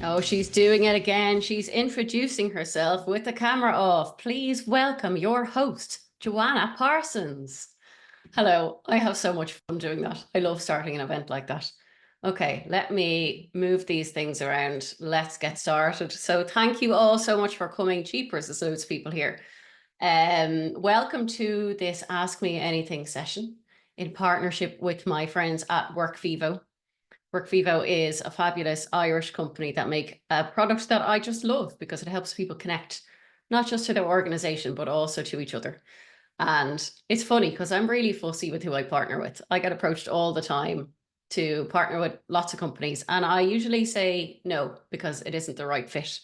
Oh, she's doing it again. She's introducing herself with the camera off. Please welcome your host, Joanna Parsons. Hello. I have so much fun doing that. I love starting an event like that. Okay, let me move these things around. Let's get started. So thank you all so much for coming. Cheapers, there's loads of people here. Welcome to this Ask Me Anything session in partnership with my friends at Workvivo. Workvivo is a fabulous Irish company that make a product that I just love because it helps people connect, not just to their organization, but also to each other. And it's funny because I'm really fussy with who I partner with. I get approached all the time to partner with lots of companies, and I usually say no because it isn't the right fit.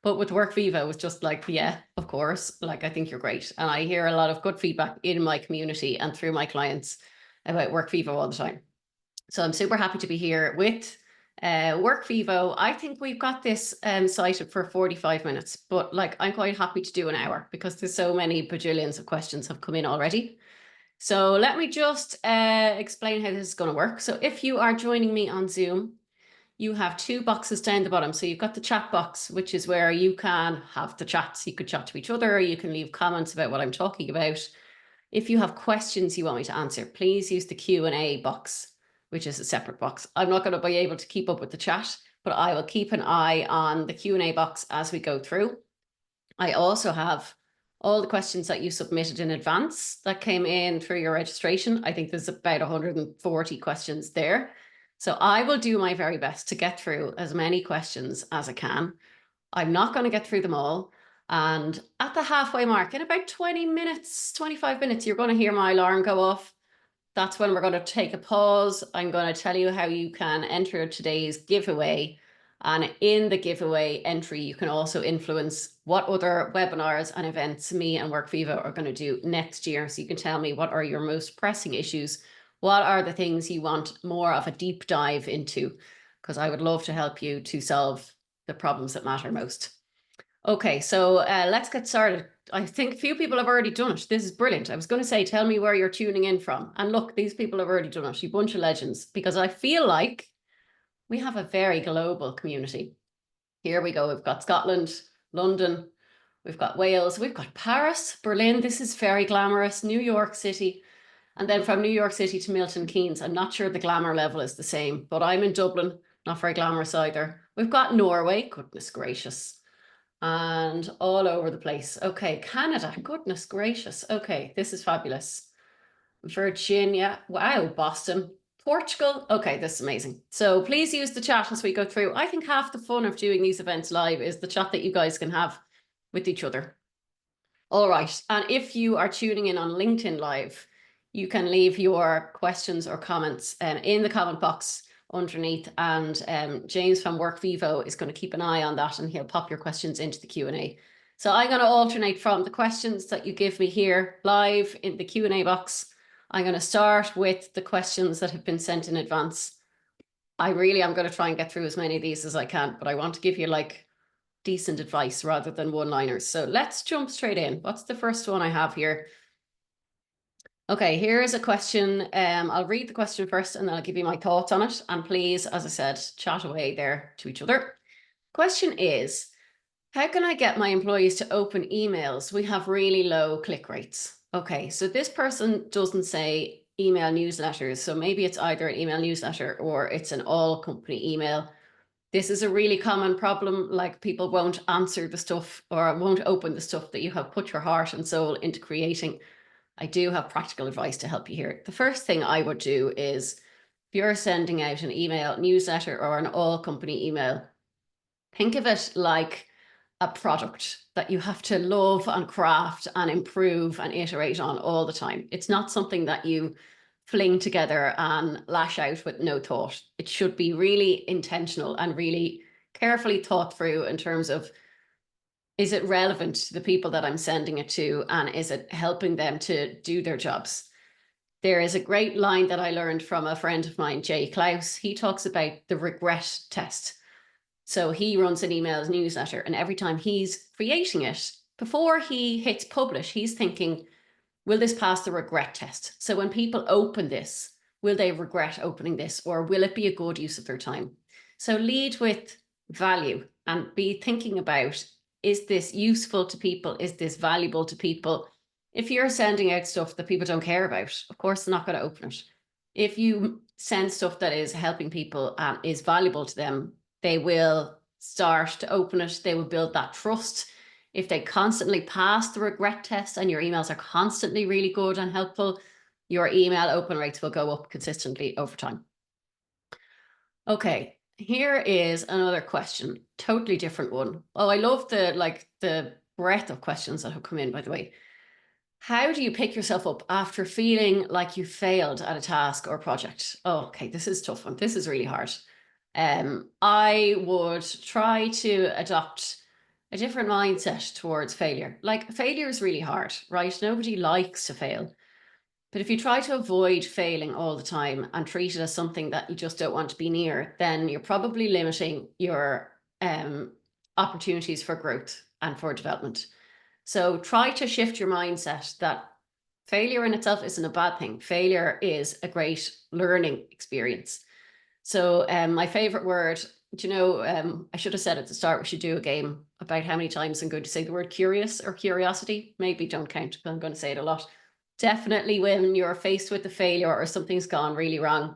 But with Workvivo, it's just like, yeah, of course. Like, I think you're great. And I hear a lot of good feedback in my community and through my clients about Workvivo all the time. So I'm super happy to be here with Workvivo. I think we've got this cited for 45 minutes, but like I'm quite happy to do an hour because there's so many bajillions of questions have come in already. So let me just explain how this is going to work. So if you are joining me on Zoom, you have two boxes down the bottom. So you've got the chat box, which is where you can have the chats. You could chat to each other. You can leave comments about what I'm talking about. If you have questions you want me to answer, please use the Q&A box, which is a separate box. I'm not going to be able to keep up with the chat, but I will keep an eye on the Q&A box as we go through. I also have all the questions that you submitted in advance that came in through your registration. I think there's about 140 questions there. So I will do my very best to get through as many questions as I can. I'm not going to get through them all. And at the halfway mark, in about 20 minutes, 25 minutes, you're going to hear my alarm go off. That's when we're going to take a pause. I'm going to tell you how you can enter today's giveaway. And in the giveaway entry, you can also influence what other webinars and events me and Workvivo are going to do next year. So you can tell me what are your most pressing issues. What are the things you want more of a deep dive into? Because I would love to help you to solve the problems that matter most. Okay, so let's get started. I think a few people have already done it. This is brilliant. I was going to say, tell me where you're tuning in from. And look, these people have already done it. You bunch of legends, because I feel like we have a very global community. Here we go. We've got Scotland, London, we've got Wales, we've got Paris, Berlin. This is very glamorous. New York City. And then from New York City to Milton Keynes. I'm not sure the glamour level is the same, but I'm in Dublin, not very glamorous either. We've got Norway, goodness gracious, and all over the place. Okay, Canada, goodness gracious. Okay, this is fabulous. Virginia, wow, Boston, Portugal. Okay, this is amazing. So please use the chat as we go through. I think half the fun of doing these events live is the chat that you guys can have with each other. All right, and if you are tuning in on LinkedIn Live, you can leave your questions or comments in the comment box underneath, and James from Workvivo is going to keep an eye on that, and he'll pop your questions into the Q&A. So I'm going to alternate from the questions that you give me here live in the Q&A box. I'm going to start with the questions that have been sent in advance. I really am going to try and get through as many of these as I can, but I want to give you like decent advice rather than one-liners. So let's jump straight in. What's the first one I have here? Okay, here is a question. I'll read the question first and then I'll give you my thoughts on it. And please, as I said, chat away there to each other. Question is, how can I get my employees to open emails? We have really low click rates. Okay, so this person doesn't say email newsletters. So maybe it's either an email newsletter or it's an all company email. This is a really common problem. Like people won't answer the stuff or won't open the stuff that you have put your heart and soul into creating. I do have practical advice to help you here. The first thing I would do is if you're sending out an email newsletter or an all company email, think of it like a product that you have to love and craft and improve and iterate on all the time. It's not something that you fling together and lash out with no thought. It should be really intentional and really carefully thought through in terms of, is it relevant to the people that I'm sending it to? And is it helping them to do their jobs? There is a great line that I learned from a friend of mine, Jay Klaus. He talks about the regret test. So he runs an email newsletter, and every time he's creating it, before he hits publish, he's thinking, will this pass the regret test? So when people open this, will they regret opening this, or will it be a good use of their time? So lead with value and be thinking about, is this useful to people? Is this valuable to people? If you're sending out stuff that people don't care about, of course, they're not going to open it. If you send stuff that is helping people and is valuable to them, they will start to open it. They will build that trust. If they constantly pass the regret test and your emails are constantly really good and helpful, your email open rates will go up consistently over time. Okay, here is another question, totally different one. Oh, I love the breadth of questions that have come in, by the way. How do you pick yourself up after feeling like you failed at a task or project? Oh, okay, this is a tough one. This is really hard. I would try to adopt a different mindset towards failure. Like, failure is really hard, right? Nobody likes to fail. But if you try to avoid failing all the time and treat it as something that you just don't want to be near, then you're probably limiting your opportunities for growth and for development. So try to shift your mindset that failure in itself isn't a bad thing. Failure is a great learning experience. So my favorite word, I should have said at the start, we should do a game about how many times I'm going to say the word curious or curiosity. Maybe don't count, but I'm going to say it a lot. Definitely when you're faced with a failure or something's gone really wrong,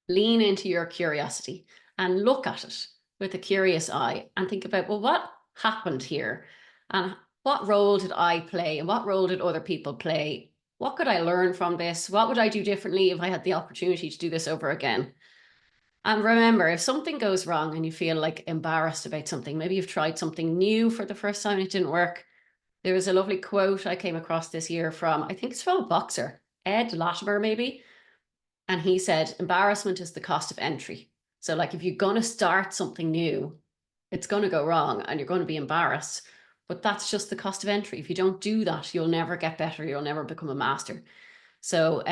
lean into your curiosity and look at it with a curious eye and think about, well, what happened here? And what role did I play? And what role did other people play? What could I learn from this? What would I do differently if I had the opportunity to do this over again? And remember, if something goes wrong and you feel like embarrassed about something, maybe you've tried something new for the first time and it didn't work. There was a lovely quote I came across this year from, I think it's from a boxer, Ed Latimer, maybe. And he said, embarrassment is the cost of entry. So like, if you're going to start something new, it's going to go wrong and you're going to be embarrassed, but that's just the cost of entry. If you don't do that, you'll never get better. You'll never become a master. So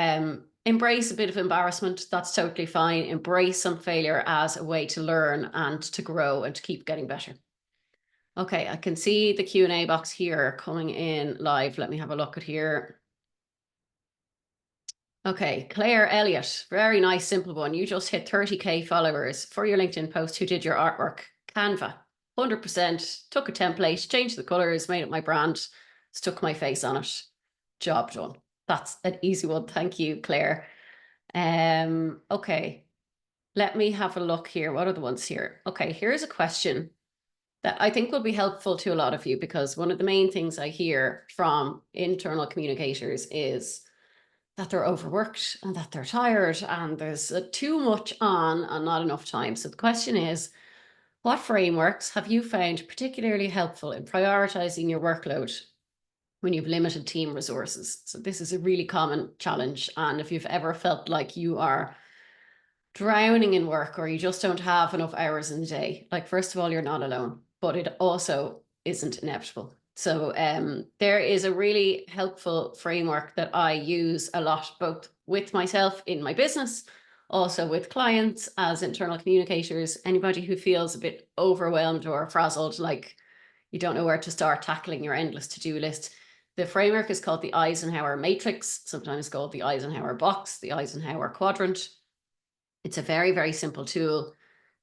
embrace a bit of embarrassment. That's totally fine. Embrace some failure as a way to learn and to grow and to keep getting better. Okay, I can see the Q&A box here coming in live. Let me have a look at here. Okay, Claire Elliott, very nice, simple one. You just hit 30K followers for your LinkedIn post. Who did your artwork? Canva, 100%. Took a template, changed the colors, made it my brand, stuck my face on it. Job done. That's an easy one. Thank you, Claire. Okay, let me have a look here. What are the ones here? Okay, here's a question that I think will be helpful to a lot of you, because one of the main things I hear from internal communicators is that they're overworked and that they're tired and there's too much on and not enough time. So the question is, what frameworks have you found particularly helpful in prioritizing your workload when you've limited team resources? So this is a really common challenge. And if you've ever felt like you are drowning in work or you just don't have enough hours in the day, like, first of all, you're not alone, but it also isn't inevitable. So there is a really helpful framework that I use a lot, both with myself in my business, also with clients as internal communicators. Anybody who feels a bit overwhelmed or frazzled, like you don't know where to start tackling your endless to-do list, the framework is called the Eisenhower Matrix, sometimes called the Eisenhower Box, the Eisenhower Quadrant. It's a very, very simple tool.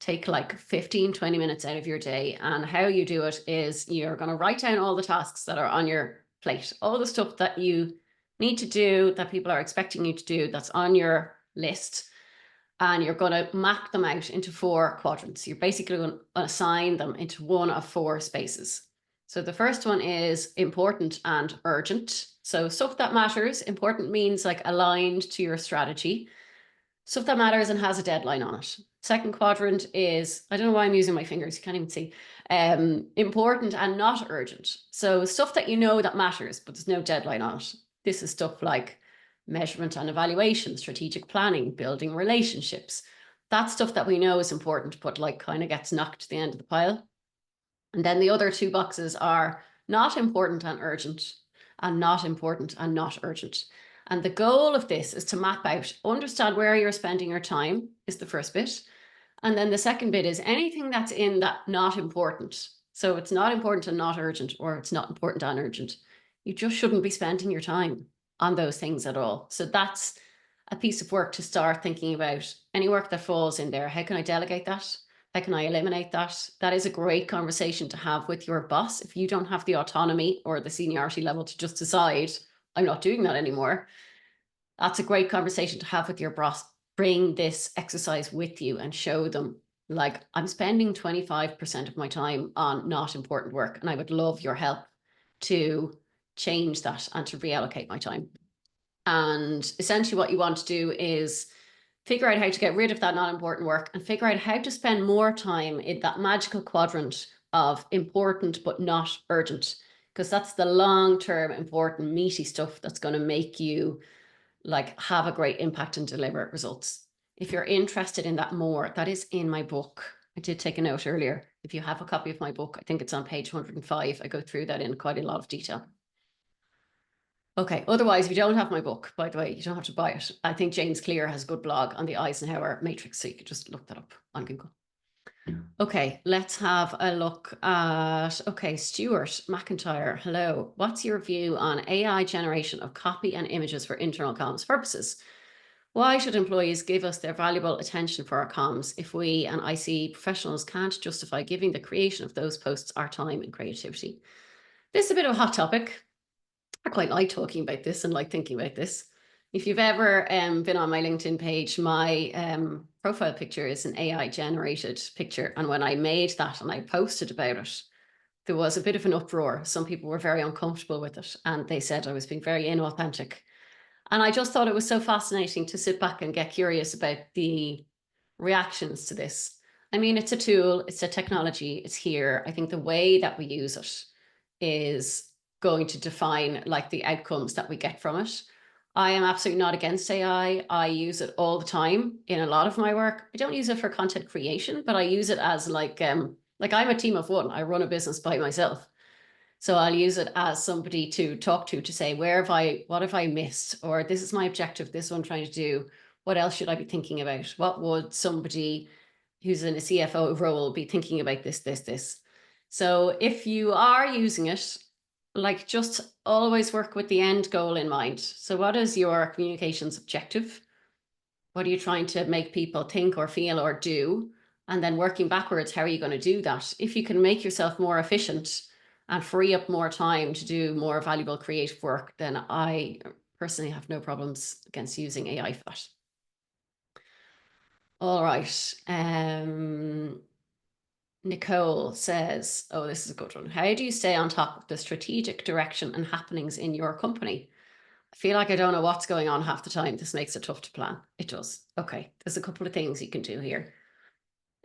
Take like 15-20 minutes out of your day. And how you do it is you're going to write down all the tasks that are on your plate, all the stuff that you need to do, that people are expecting you to do, that's on your list. And you're going to map them out into 4 quadrants. You're basically going to assign them into one of 4 spaces. So the first one is important and urgent. So stuff that matters. Important means like aligned to your strategy. Stuff that matters and has a deadline on it. Second quadrant is, I don't know why I'm using my fingers, you can't even see, important and not urgent. So stuff that you know that matters, but there's no deadline on it. This is stuff like measurement and evaluation, strategic planning, building relationships. That's stuff that we know is important, but like kind of gets knocked to the end of the pile. And then the other 2 boxes are not important and urgent, and not important and not urgent. And the goal of this is to map out, understand where you're spending your time is the first bit. And then the second bit is anything that's in that not important. So it's not important and not urgent, or it's not important and urgent. You just shouldn't be spending your time on those things at all. So that's a piece of work to start thinking about. Any work that falls in there, how can I delegate that? How can I eliminate that? That is a great conversation to have with your boss. If you don't have the autonomy or the seniority level to just decide, I'm not doing that anymore, that's a great conversation to have with your boss. Bring this exercise with you and show them, like, I'm spending 25% of my time on not important work, and I would love your help to change that and to reallocate my time. And essentially what you want to do is figure out how to get rid of that not important work and figure out how to spend more time in that magical quadrant of important but not urgent, because that's the long-term important meaty stuff that's going to make you like have a great impact and deliver results. If you're interested in that more, that is in my book. I did take a note earlier. If you have a copy of my book, I think it's on page 105. I go through that in quite a lot of detail. Okay, otherwise, if you don't have my book, by the way, you don't have to buy it. I think James Clear has a good blog on the Eisenhower matrix, so you could just look that up on Google. Okay, let's have a look at, okay, Stuart McIntyre, hello. What's your view on AI generation of copy and images for internal comms purposes? Why should employees give us their valuable attention for our comms if we and IC professionals can't justify giving the creation of those posts our time and creativity? This is a bit of a hot topic. I quite like talking about this and like thinking about this. If you've ever been on my LinkedIn page, my profile picture is an AI generated picture. And when I made that and I posted about it, there was a bit of an uproar. Some people were very uncomfortable with it and they said I was being very inauthentic. And I just thought it was so fascinating to sit back and get curious about the reactions to this. I mean, it's a tool, it's a technology, it's here. I think the way that we use it is going to define like the outcomes that we get from it. I am absolutely not against AI. I use it all the time in a lot of my work. I don't use it for content creation, but I use it as like I'm a team of one. I run a business by myself. So I'll use it as somebody to talk to say, what have I missed? Or this is my objective, this is what I'm trying to do. What else should I be thinking about? What would somebody who's in a CFO role be thinking about this? So if you are using it, like just always work with the end goal in mind. So what is your communications objective? What are you trying to make people think or feel or do? And then working backwards, how are you going to do that? If you can make yourself more efficient and free up more time to do more valuable creative work, then I personally have no problems against using AI for that. All right. Nicole says, oh, this is a good one. How do you stay on top of the strategic direction and happenings in your company? I feel like I don't know what's going on half the time. This makes it tough to plan. It does. Okay, there's a couple of things you can do here.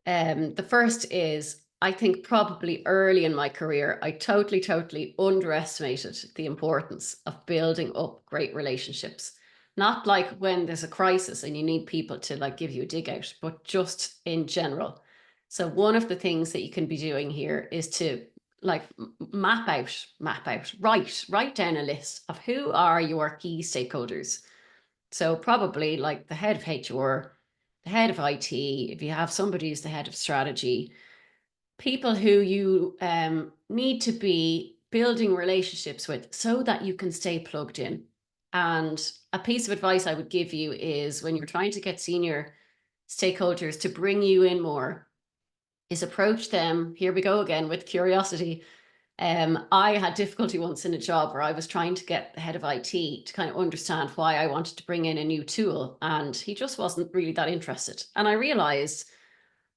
The first is, I think probably early in my career, I totally underestimated the importance of building up great relationships. Not like when there's a crisis and you need people to like give you a dig out, but just in general. So one of the things that you can be doing here is to like write down a list of who are your key stakeholders. So probably like the head of HR, the head of IT, if you have somebody who's the head of strategy, people who you need to be building relationships with so that you can stay plugged in. And a piece of advice I would give you is when you're trying to get senior stakeholders to bring you in more, is approach them, here we go again, with curiosity. I had difficulty once in a job where I was trying to get the head of IT to kind of understand why I wanted to bring in a new tool, and he just wasn't really that interested. And I realized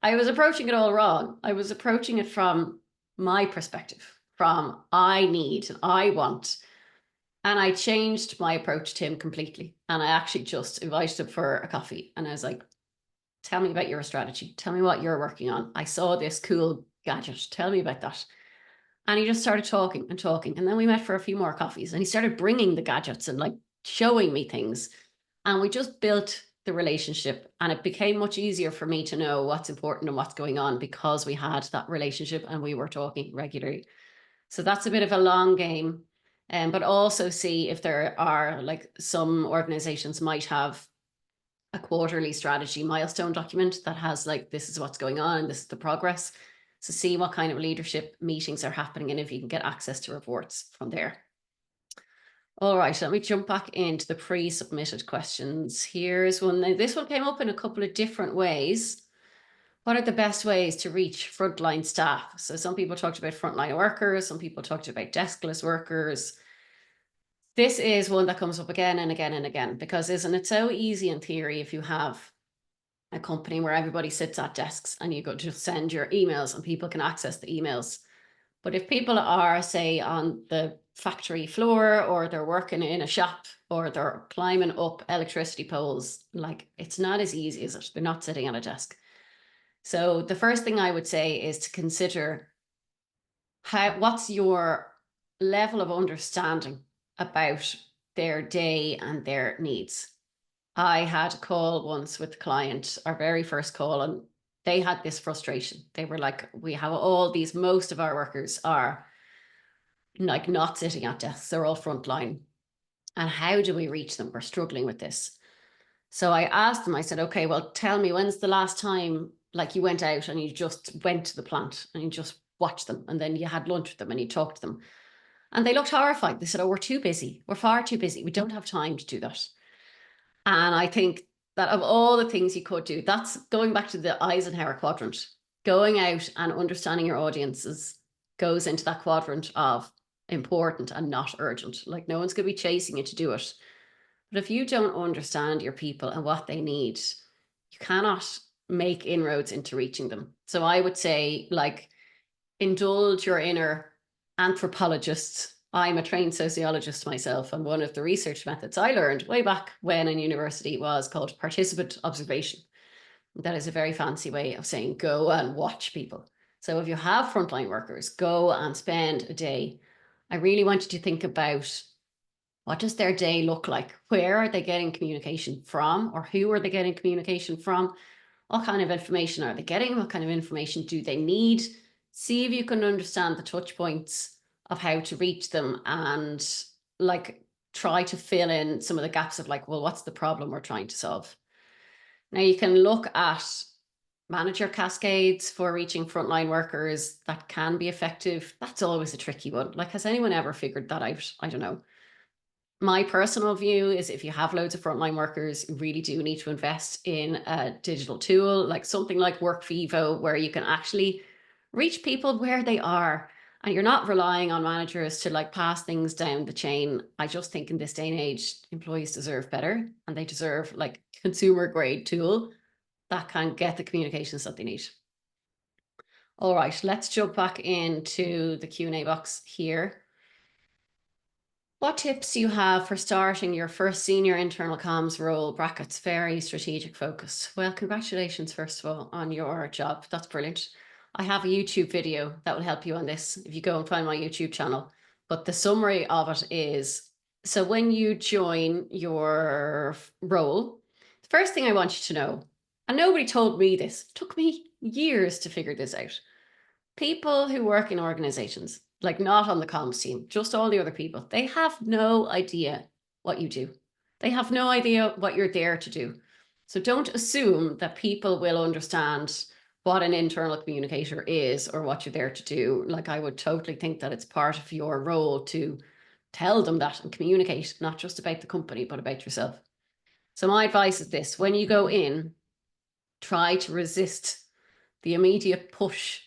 I was approaching it all wrong. I was approaching it from my perspective, from I need and I want. And I changed my approach to him completely. And I actually just invited him for a coffee. And I was like, tell me about your strategy. Tell me what you're working on. I saw this cool gadget. Tell me about that. And he just started talking and talking. And then we met for a few more coffees and he started bringing the gadgets and like showing me things. And we just built the relationship, and it became much easier for me to know what's important and what's going on because we had that relationship and we were talking regularly. So that's a bit of a long game. But also see if there are, like, some organizations might have a quarterly strategy milestone document that has like, this is what's going on and this is the progress. So see what kind of leadership meetings are happening and if you can get access to reports from there. All right, let me jump back into the pre-submitted questions. Here's one. This one came up in a couple of different ways. What are the best ways to reach frontline staff? So some people talked about frontline workers, some people talked about deskless workers. This is one that comes up again and again and again, because isn't it so easy in theory if you have a company where everybody sits at desks and you go just send your emails and people can access the emails. But if people are, say, on the factory floor, or they're working in a shop, or they're climbing up electricity poles, like, it's not as easy as it. They're not sitting at a desk. So the first thing I would say is to consider what's your level of understanding about their day and their needs. I had a call once with the client, our very first call, and they had this frustration. They were like, we have all these, most of our workers are like not sitting at desks, they're all frontline. And how do we reach them? We're struggling with this. So I asked them, I said, okay, well, tell me, when's the last time like you went out and you just went to the plant and you just watched them, and then you had lunch with them and you talked to them? And they looked horrified. They said, oh, we're too busy. We're far too busy. We don't have time to do that. And I think that of all the things you could do, that's going back to the Eisenhower quadrant. Going out and understanding your audiences goes into that quadrant of important and not urgent. Like, no one's going to be chasing you to do it. But if you don't understand your people and what they need, you cannot make inroads into reaching them. So I would say, like, indulge your inner anthropologist. I'm a trained sociologist myself, and one of the research methods I learned way back when in university was called participant observation. That is a very fancy way of saying go and watch people. So if you have frontline workers, go and spend a day. I really want you to think about, what does their day look like? Where are they getting communication from, or who are they getting communication from? What kind of information are they getting? What kind of information do they need? See if you can understand the touch points of how to reach them, and like try to fill in some of the gaps of like, well, what's the problem we're trying to solve? Now you can look at manager cascades for reaching frontline workers. That can be effective. That's always a tricky one. Like, has anyone ever figured that out? I don't know. My personal view is, if you have loads of frontline workers, you really do need to invest in a digital tool, like something like Workvivo, where you can actually reach people where they are, and you're not relying on managers to like pass things down the chain. I just think in this day and age, employees deserve better, and they deserve like consumer grade tool that can get the communications that they need. All right, let's jump back into the Q&A box here. What tips do you have for starting your first senior internal comms role, brackets, very strategic focus? Well, congratulations, first of all, on your job. That's brilliant. I have a YouTube video that will help you on this if you go and find my YouTube channel. But the summary of it is, so when you join your role, the first thing I want you to know, and nobody told me this, it took me years to figure this out. People who work in organizations, like not on the comms team, just all the other people, they have no idea what you do. They have no idea what you're there to do. So don't assume that people will understand what an internal communicator is or what you're there to do. Like, I would totally think that it's part of your role to tell them that and communicate, not just about the company, but about yourself. So my advice is this: when you go in, try to resist the immediate push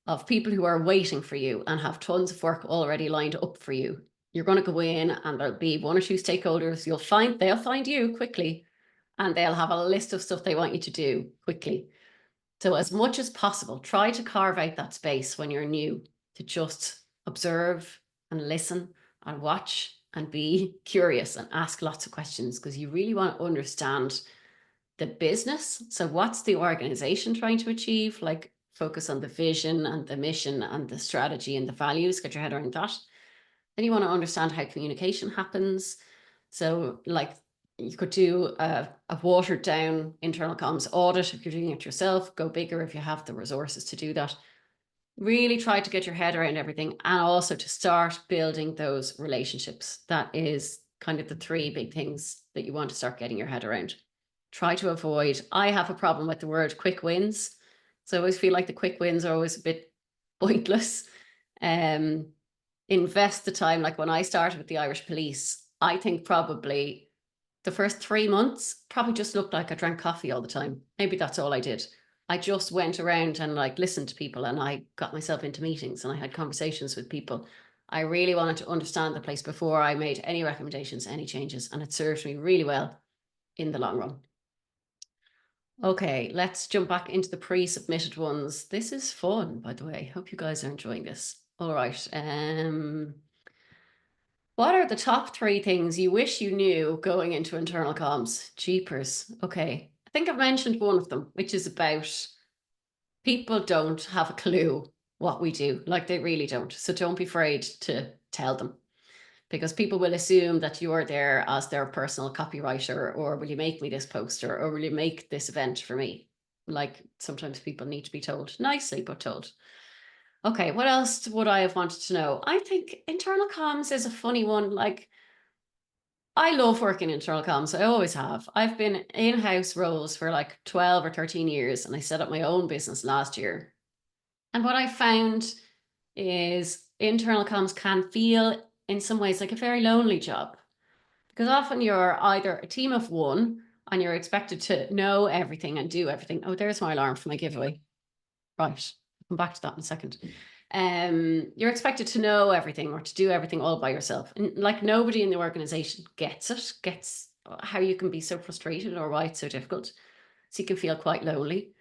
of people who are waiting for you and have tons of work already lined up for you. You're going to go in and there'll be one or two stakeholders. They'll find you quickly, and they'll have a list of stuff they want you to do quickly. So as much as possible, try to carve out that space when you're new to just observe and listen and watch and be curious and ask lots of questions, because you really want to understand the business. So what's the organization trying to achieve? Like, focus on the vision and the mission and the strategy and the values, get your head around that. Then you want to understand how communication happens. So like, you could do a watered down internal comms audit if you're doing it yourself. Go bigger if you have the resources to do that. Really try to get your head around everything, and also to start building those relationships. That is kind of the three big things that you want to start getting your head around. Try to avoid, I have a problem with the word quick wins. So I always feel like the quick wins are always a bit pointless. Invest the time. Like, when I started with the Irish Police, I think probably the first 3 months probably just looked like I drank coffee all the time. Maybe that's all I did. I just went around and like listened to people, and I got myself into meetings and I had conversations with people. I really wanted to understand the place before I made any recommendations, any changes, and it served me really well in the long run. Okay, let's jump back into the pre-submitted ones. This is fun, by the way. Hope you guys are enjoying this. All right. What are the top 3 things you wish you knew going into internal comms? Jeepers. Okay. I think I've mentioned one of them, which is about people don't have a clue what we do. Like, they really don't. So don't be afraid to tell them, because people will assume that you're there as their personal copywriter, or will you make me this poster, or will you make this event for me? Like, sometimes people need to be told nicely, but told. Okay, what else would I have wanted to know? I think internal comms is a funny one. Like, I love working in internal comms. I always have. I've been in-house roles for like 12 or 13 years, and I set up my own business last year. And what I found is internal comms can feel in some ways like a very lonely job, because often you're either a team of one and you're expected to know everything and do everything. Oh, there's my alarm for my giveaway. Right. I'll come back to that in a second. You're expected to know everything or to do everything all by yourself. And like, nobody in the organization gets how you can be so frustrated or why it's so difficult. So you can feel quite lonely.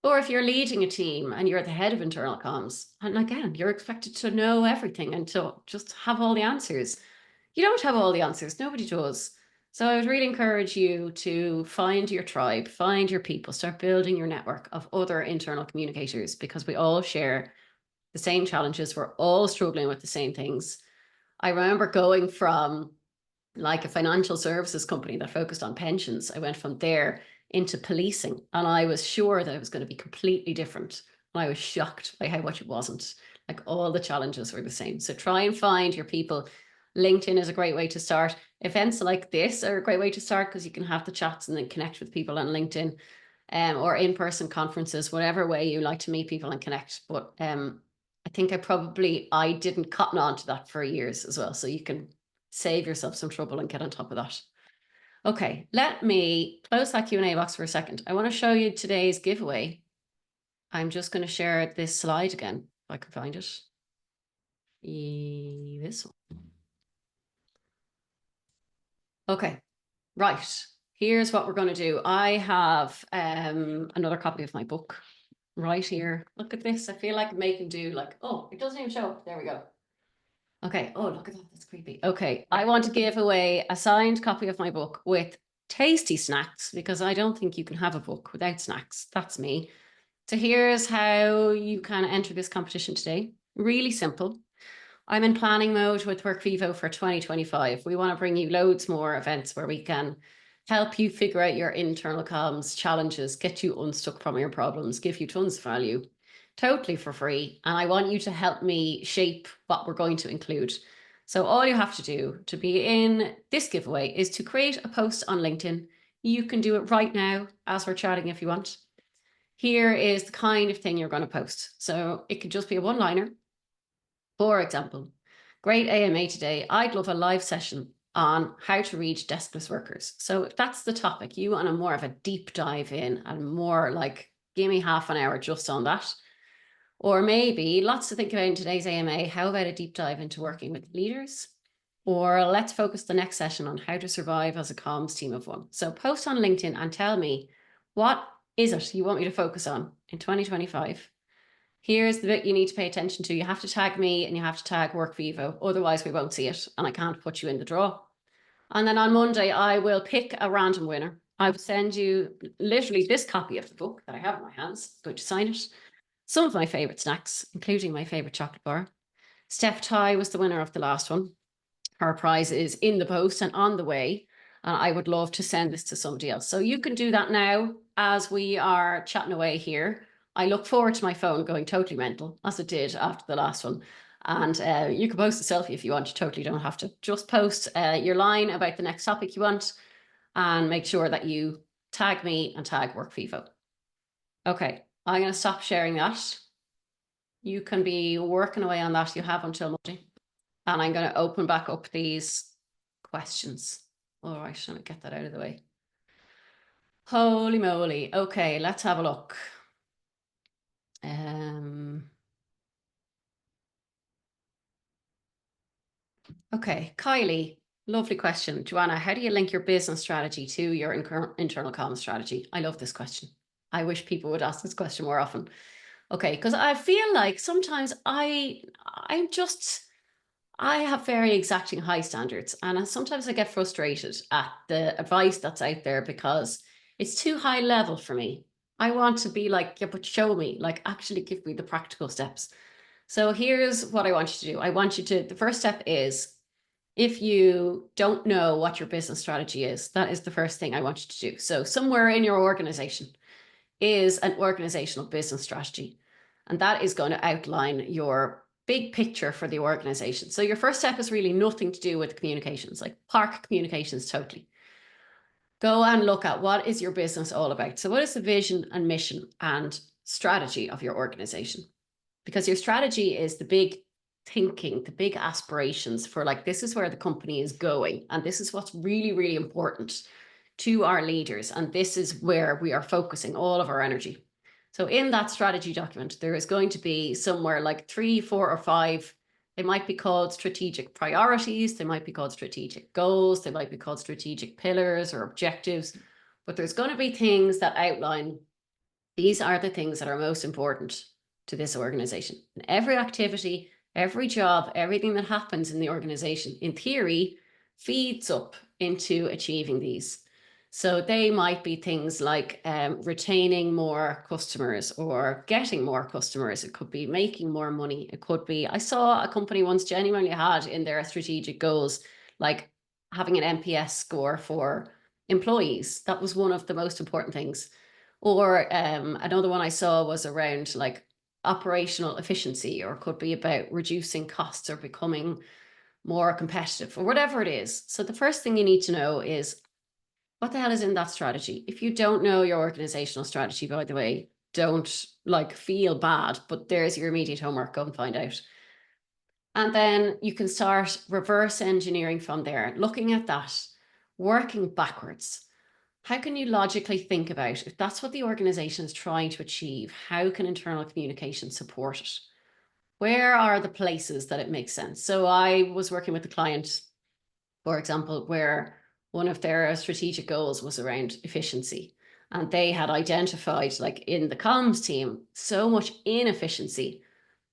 Or if you're leading a team and you're the head of internal comms, and again, you're expected to know everything and to just have all the answers. You don't have all the answers. Nobody does. So I would really encourage you to find your tribe, find your people, start building your network of other internal communicators, because we all share the same challenges. We're all struggling with the same things. I remember going from like a financial services company that focused on pensions. I went from there into policing, and I was sure that it was going to be completely different. And I was shocked by how much it wasn't. Like, all the challenges were the same. So try and find your people. LinkedIn is a great way to start. Events like this are a great way to start, because you can have the chats and then connect with people on LinkedIn, or in-person conferences, whatever way you like to meet people and connect. But I think I didn't cotton on to that for years as well. So you can save yourself some trouble and get on top of that. Okay, let me close that Q&A box for a second. I want to show you today's giveaway. I'm just going to share this slide again, if I can find it. This one. Okay, right. Here's what we're going to do. I have another copy of my book right here. Look at this. I feel like making do like, oh, it doesn't even show up. There we go. Okay. Oh, look at that. That's creepy. Okay. I want to give away a signed copy of my book with tasty snacks, because I don't think you can have a book without snacks. That's me. So here's how you can enter this competition today. Really simple. I'm in planning mode with Workvivo for 2025. We want to bring you loads more events where we can help you figure out your internal comms challenges, get you unstuck from your problems, give you tons of value, totally for free. And I want you to help me shape what we're going to include. So all you have to do to be in this giveaway is to create a post on LinkedIn. You can do it right now as we're chatting if you want. Here is the kind of thing you're going to post. So it could just be a one-liner. For example, great AMA today. I'd love a live session on how to reach deskless workers. So if that's the topic, you want a more of a deep dive in and more like, give me half an hour just on that. Or maybe lots to think about in today's AMA. How about a deep dive into working with leaders? Or let's focus the next session on how to survive as a comms team of one. So post on LinkedIn and tell me, what is it you want me to focus on in 2025? Here's the bit you need to pay attention to. You have to tag me and you have to tag Workvivo. Otherwise, we won't see it and I can't put you in the draw. And then on Monday, I will pick a random winner. I will send you literally this copy of the book that I have in my hands. I'm going to sign it. Some of my favorite snacks, including my favorite chocolate bar. Steph Ty was the winner of the last one. Her prize is in the post and on the way. And I would love to send this to somebody else. So you can do that now as we are chatting away here. I look forward to my phone going totally mental, as it did after the last one. And you can post a selfie if you want. You totally don't have to. Just post your line about the next topic you want, and make sure that you tag me and tag Workvivo. Okay, I'm going to stop sharing that. You can be working away on that. You have until Monday. And I'm going to open back up these questions. All right, let me get that out of the way. Holy moly. Okay, let's have a look. Okay, Kylie, lovely question. Joanna, how do you link your business strategy to your internal comms strategy? I love this question. I wish people would ask this question more often. Okay, because I feel like sometimes I have very exacting high standards, and sometimes I get frustrated at the advice that's out there because it's too high level for me. I want to be like, yeah, but show me, like actually give me the practical steps. So here's what I want you to do. I want you to, the first step is, if you don't know what your business strategy is, that is the first thing I want you to do. So somewhere in your organization is an organizational business strategy, and that is going to outline your big picture for the organization. So your first step is really nothing to do with communications, like park communications totally. Go and look at what is your business all about. So what is the vision and mission and strategy of your organization? Because your strategy is the big thinking, the big aspirations for like, this is where the company is going. And this is what's really, really important to our leaders. And this is where we are focusing all of our energy. So in that strategy document, there is going to be somewhere like 3, 4, or 5. They might be called strategic priorities. They might be called strategic goals. They might be called strategic pillars or objectives. But there's going to be things that outline, these are the things that are most important to this organization. And every activity, every job, everything that happens in the organization, in theory, feeds up into achieving these. So they might be things like retaining more customers or getting more customers. It could be making more money. It could be, I saw a company once genuinely had in their strategic goals, like having an NPS score for employees. That was one of the most important things. Or another one I saw was around like operational efficiency, or could be about reducing costs or becoming more competitive or whatever it is. So the first thing you need to know is, what the hell is in that strategy? If you don't know your organizational strategy, by the way, don't like feel bad, but there's your immediate homework. Go and find out. And then you can start reverse engineering from there, looking at that, working backwards. How can you logically think about, if that's what the organization is trying to achieve, how can internal communication support it? Where are the places that it makes sense? So I was working with a client, for example, where one of their strategic goals was around efficiency. And they had identified, like in the comms team, so much inefficiency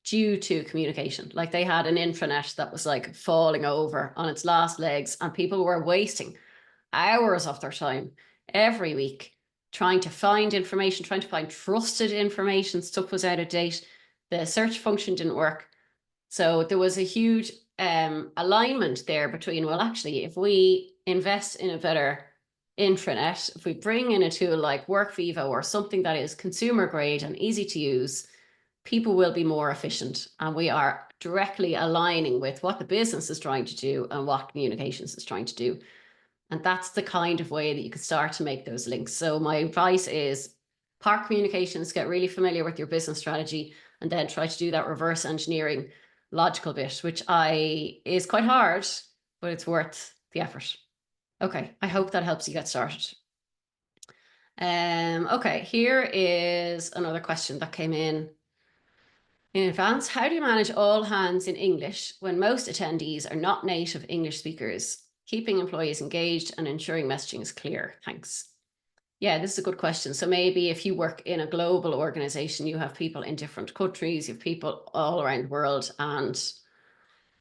due to communication. Like they had an intranet that was like falling over on its last legs, and people were wasting hours of their time every week trying to find information, trying to find trusted information. Stuff was out of date. The search function didn't work. So there was a huge alignment there between, well, actually, if we invest in a better intranet, if we bring in a tool like Workvivo or something that is consumer grade and easy to use, people will be more efficient. And we are directly aligning with what the business is trying to do and what communications is trying to do. And that's the kind of way that you could start to make those links. So my advice is park communications, get really familiar with your business strategy, and then try to do that reverse engineering logical bit, which is quite hard, but it's worth the effort. Okay, I hope that helps you get started. Okay, here is another question that came in advance. How do you manage all hands in English when most attendees are not native English speakers, keeping employees engaged and ensuring messaging is clear? Thanks. Yeah, this is a good question. So maybe if you work in a global organization, you have people in different countries, you have people all around the world. And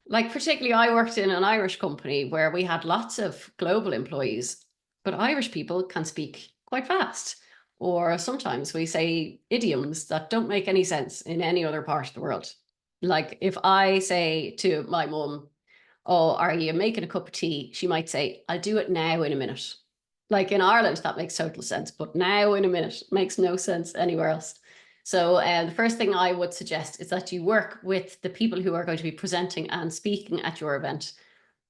like, particularly I worked in an Irish company where we had lots of global employees, but Irish people can speak quite fast. Or sometimes we say idioms that don't make any sense in any other part of the world. Like if I say to my mum, oh, are you making a cup of tea? She might say, I'll do it now in a minute. Like in Ireland, that makes total sense, but now in a minute makes no sense anywhere else. So the first thing I would suggest is that you work with the people who are going to be presenting and speaking at your event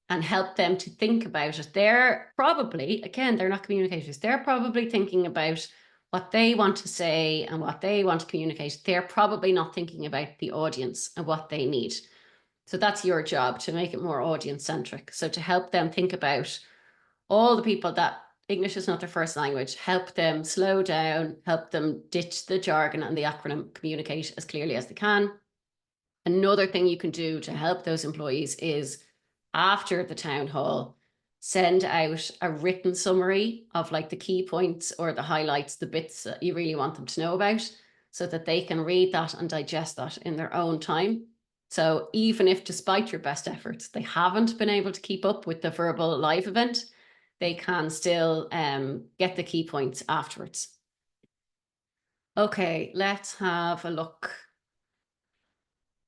and help them to think about it. They're probably, again, they're not communicators. They're probably thinking about what they want to say and what they want to communicate. They're probably not thinking about the audience and what they need. So that's your job, to make it more audience centric. So to help them think about all the people that English is not their first language. Help them slow down, help them ditch the jargon and the acronym, communicate as clearly as they can. Another thing you can do to help those employees is after the town hall, send out a written summary of like the key points or the highlights, the bits that you really want them to know about, so that they can read that and digest that in their own time. So even if, despite your best efforts, they haven't been able to keep up with the verbal live event, they can still get the key points afterwards. Okay, let's have a look.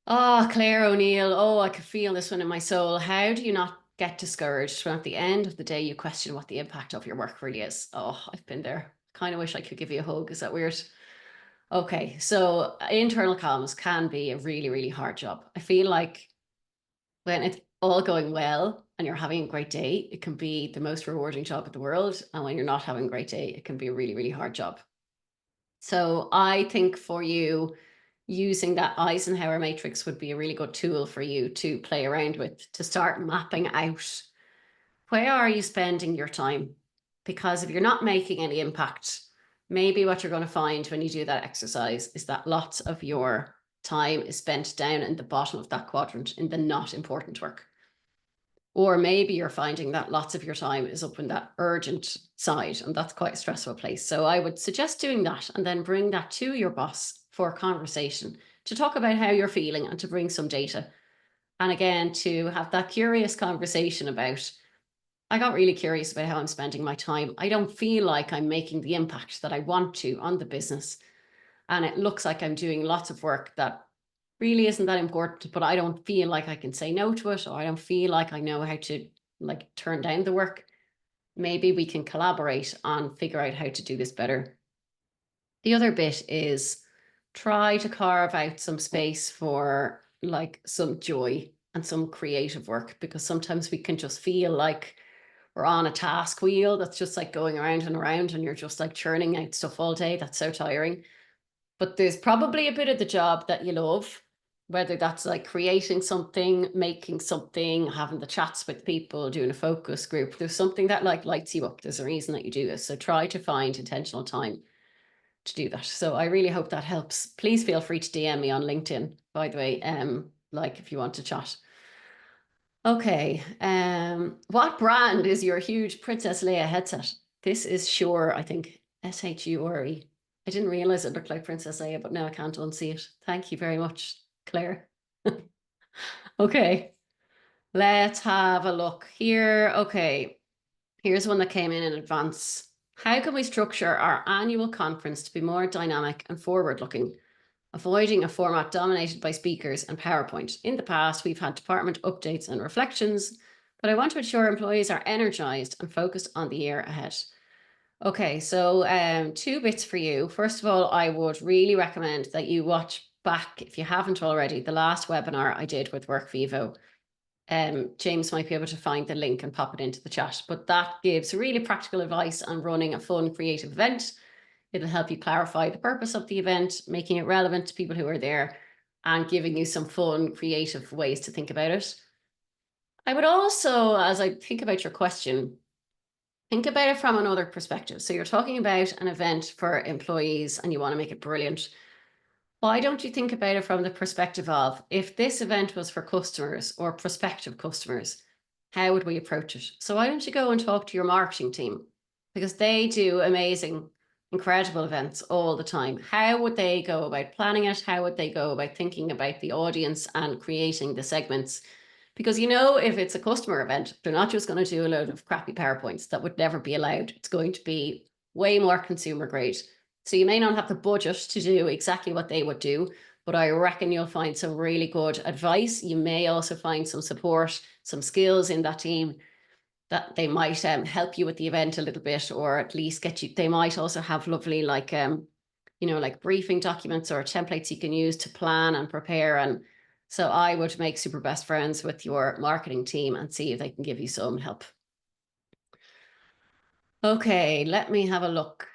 Oh, Claire O'Neill. Oh, I could feel this one in my soul. How do you not get discouraged when at the end of the day you question what the impact of your work really is? Oh, I've been there. Kind of wish I could give you a hug. Is that weird? Okay, so internal comms can be a really, really hard job. I feel like when it's all going well and you're having a great day, it can be the most rewarding job in the world. And when you're not having a great day, it can be a really, really hard job. So I think for you, using that Eisenhower matrix would be a really good tool for you to play around with, to start mapping out where are you spending your time? Because if you're not making any impact, maybe what you're going to find when you do that exercise is that lots of your time is spent down in the bottom of that quadrant in the not important work. Or maybe you're finding that lots of your time is up in that urgent side, and that's quite a stressful place. So I would suggest doing that and then bring that to your boss for a conversation to talk about how you're feeling and to bring some data. And again, to have that curious conversation about, I got really curious about how I'm spending my time. I don't feel like I'm making the impact that I want to on the business. And it looks like I'm doing lots of work that really isn't that important, but I don't feel like I can say no to it, or I don't feel like I know how to like turn down the work. Maybe we can collaborate on figure out how to do this better. The other bit is try to carve out some space for like some joy and some creative work, because sometimes we can just feel like we're on a task wheel that's just like going around and around, and you're just like churning out stuff all day. That's so tiring. But there's probably a bit of the job that you love, whether that's like creating something, making something, having the chats with people, doing a focus group. There's something that like lights you up. There's a reason that you do this. So try to find intentional time to do that. So I really hope that helps. Please feel free to DM me on LinkedIn, by the way, like if you want to chat. Okay, what brand is your huge Princess Leia headset? This is Shure, I think, Shure. I didn't realize it looked like Princess Leia, but now I can't unsee it. Thank you very much, Claire. Okay, let's have a look here. Okay, here's one that came in advance. How can we structure our annual conference to be more dynamic and forward-looking, avoiding a format dominated by speakers and PowerPoint? In the past, we've had department updates and reflections, but I want to ensure employees are energized and focused on the year ahead. Okay, so 2 bits for you. First of all, I would really recommend that you watch back, if you haven't already, the last webinar I did with Workvivo. James might be able to find the link and pop it into the chat, but that gives really practical advice on running a fun, creative event. It'll help you clarify the purpose of the event, making it relevant to people who are there, and giving you some fun, creative ways to think about it. I would also, as I think about your question, think about it from another perspective. So you're talking about an event for employees and you want to make it brilliant. Why don't you think about it from the perspective of, if this event was for customers or prospective customers, how would we approach it? So why don't you go and talk to your marketing team? Because they do amazing, incredible events all the time. How would they go about planning it? How would they go about thinking about the audience and creating the segments? Because, you know, if it's a customer event, they're not just going to do a load of crappy PowerPoints. That would never be allowed. It's going to be way more consumer grade. So you may not have the budget to do exactly what they would do, but I reckon you'll find some really good advice. You may also find some support, some skills in that team that they might help you with the event a little bit, or at least get you. They might also have lovely like like briefing documents or templates you can use to plan and prepare. And so I would make super best friends with your marketing team and see if they can give you some help. Okay, let me have a look.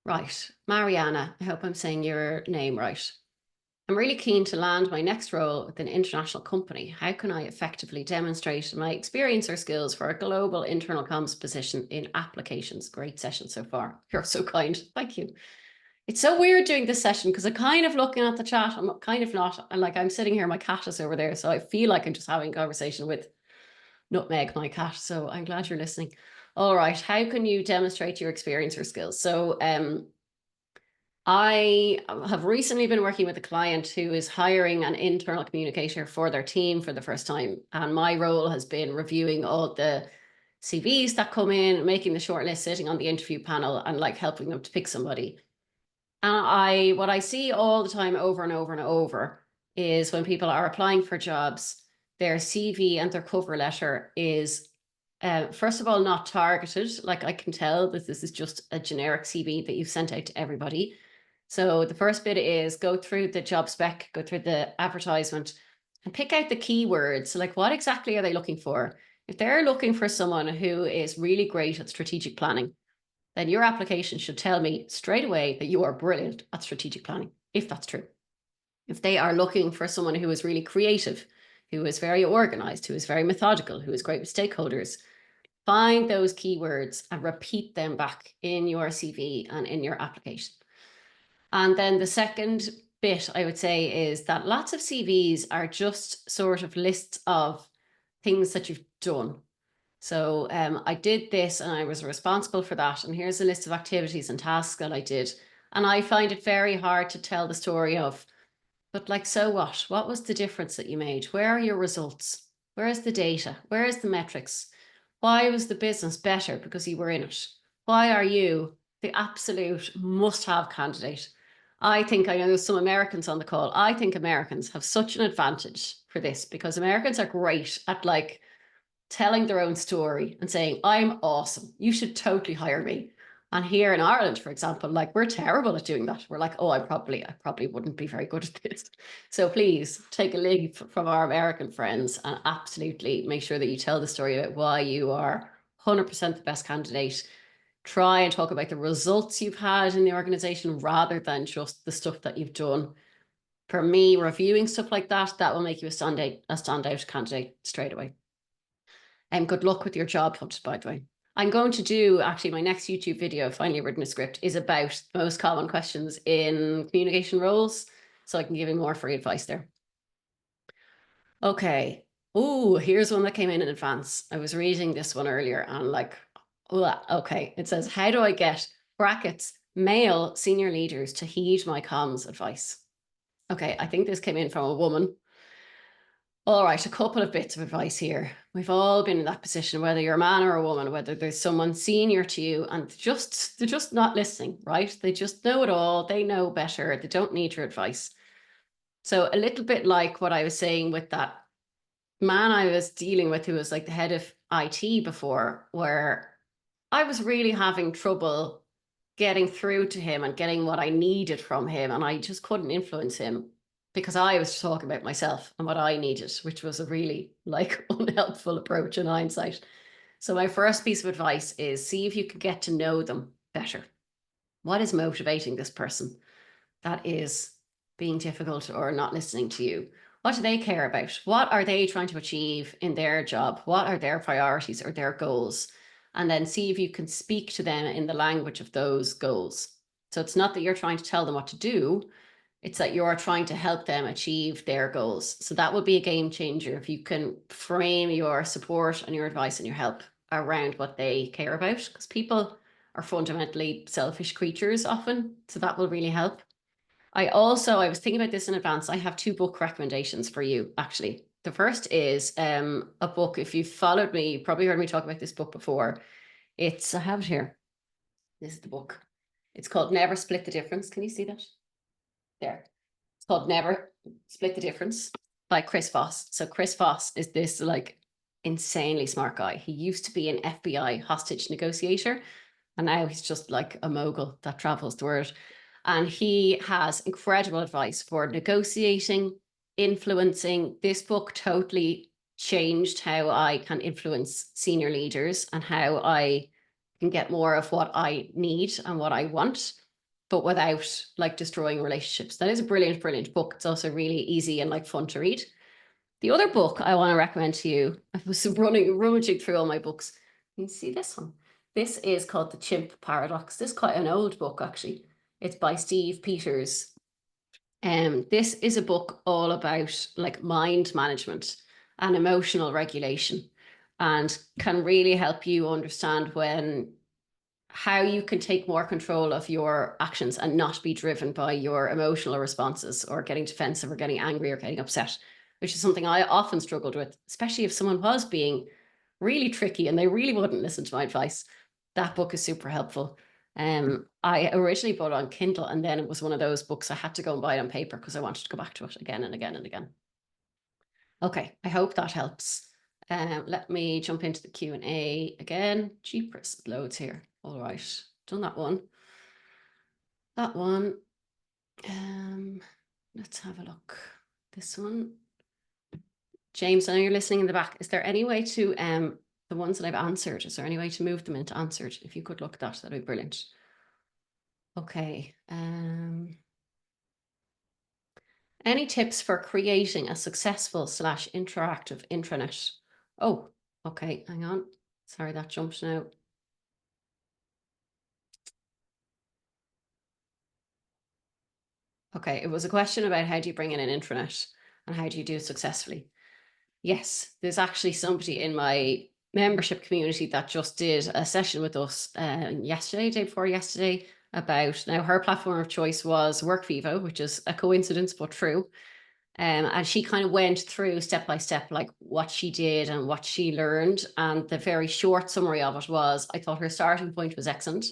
Right, Mariana, I hope I'm saying your name right. I'm really keen to land my next role with an international company. How can I effectively demonstrate my experience or skills for a global internal comms position in applications? Great session so far. You're so kind. Thank you. It's so weird doing this session because I'm kind of looking at the chat. I'm kind of not. And like I'm sitting here, my cat is over there. So I feel like I'm just having a conversation with Nutmeg, my cat. So I'm glad you're listening. All right. How can you demonstrate your experience or skills? So I have recently been working with a client who is hiring an internal communicator for their team for the first time. And my role has been reviewing all the CVs that come in, making the shortlist, sitting on the interview panel and like helping them to pick somebody. And what I see all the time over and over and over is when people are applying for jobs, their CV and their cover letter is first of all not targeted. Like I can tell that this is just a generic CV that you've sent out to everybody. So the first bit is go through the job spec, go through the advertisement and pick out the keywords. Like what exactly are they looking for? If they're looking for someone who is really great at strategic planning, then your application should tell me straight away that you are brilliant at strategic planning, if that's true. If they are looking for someone who is really creative, who is very organized, who is very methodical, who is great with stakeholders, find those keywords and repeat them back in your CV and in your application. And then the second bit I would say is that lots of CVs are just sort of lists of things that you've done. So I did this and I was responsible for that. And here's a list of activities and tasks that I did. And I find it very hard to tell the story of, but like, so what? What was the difference that you made? Where are your results? Where is the data? Where is the metrics? Why was the business better because you were in it? Why are you the absolute must-have candidate? I think, I know there's some Americans on the call. I think Americans have such an advantage for this because Americans are great at like telling their own story and saying, I'm awesome. You should totally hire me. And here in Ireland, for example, like we're terrible at doing that. We're like, oh, I probably wouldn't be very good at this. So please take a leaf from our American friends and absolutely make sure that you tell the story about why you are 100% the best candidate. Try and talk about the results you've had in the organization rather than just the stuff that you've done. For me, reviewing stuff like that, that will make you a standout candidate straight away. And good luck with your job hunt, by the way. I'm going to do actually my next YouTube video, finally written a script, is about the most common questions in communication roles. So I can give you more free advice there. Okay. Oh, here's one that came in advance. I was reading this one earlier and like, oh, okay. It says, how do I get brackets male senior leaders to heed my comms advice? Okay, I think this came in from a woman. All right, a couple of bits of advice here. We've all been in that position, whether you're a man or a woman, whether there's someone senior to you and they're just not listening, right? They just know it all. They know better. They don't need your advice. So a little bit like what I was saying with that man I was dealing with who was like the head of IT before, where I was really having trouble getting through to him and getting what I needed from him. And I just couldn't influence him because I was talking about myself and what I needed, which was a really like unhelpful approach in hindsight. So my first piece of advice is see if you can get to know them better. What is motivating this person that is being difficult or not listening to you? What do they care about? What are they trying to achieve in their job? What are their priorities or their goals? And then see if you can speak to them in the language of those goals. So it's not that you're trying to tell them what to do, it's that you're trying to help them achieve their goals. So that would be a game changer if you can frame your support and your advice and your help around what they care about, because people are fundamentally selfish creatures often. So that will really help. I was thinking about this in advance. I have 2 book recommendations for you, actually. The first is a book. If you've followed me, you probably heard me talk about this book before. I have it here. This is the book. It's called Never Split the Difference. Can you see that? There. It's called Never Split the Difference by Chris Voss. So Chris Voss is this like insanely smart guy. He used to be an FBI hostage negotiator, and now he's just like a mogul that travels the world. And he has incredible advice for negotiating, influencing. This book totally changed how I can influence senior leaders and how I can get more of what I need and what I want. but without like destroying relationships. That is a brilliant, brilliant book. It's also really easy and like fun to read. The other book I want to recommend to you, I was rummaging through all my books. You can see this one. This is called The Chimp Paradox. This is quite an old book, actually. It's by Steve Peters. This is a book all about like mind management and emotional regulation, and can really help you understand how you can take more control of your actions and not be driven by your emotional responses or getting defensive or getting angry or getting upset, which is something I often struggled with, especially if someone was being really tricky and they really wouldn't listen to my advice. That book is super helpful. I originally bought it on Kindle, and then it was one of those books I had to go and buy it on paper because I wanted to go back to it again and again and again. Okay, I hope that helps. Let me jump into the Q&A again. Jeepers, loads here. All right, done that one. That one. Let's have a look. This one. James, I know you're listening in the back. Is there any way to, the ones that I've answered, is there any way to move them into answered? If you could look at that, that'd be brilliant. Okay. Any tips for creating a successful / interactive intranet? Oh, okay, hang on. Sorry, that jumped now. Okay, it was a question about how do you bring in an intranet and how do you do it successfully? Yes, there's actually somebody in my membership community that just did a session with us yesterday, day before yesterday, about, now her platform of choice was Workvivo, which is a coincidence, but true. And she kind of went through step by step, like what she did and what she learned. And the very short summary of it was, I thought her starting point was excellent,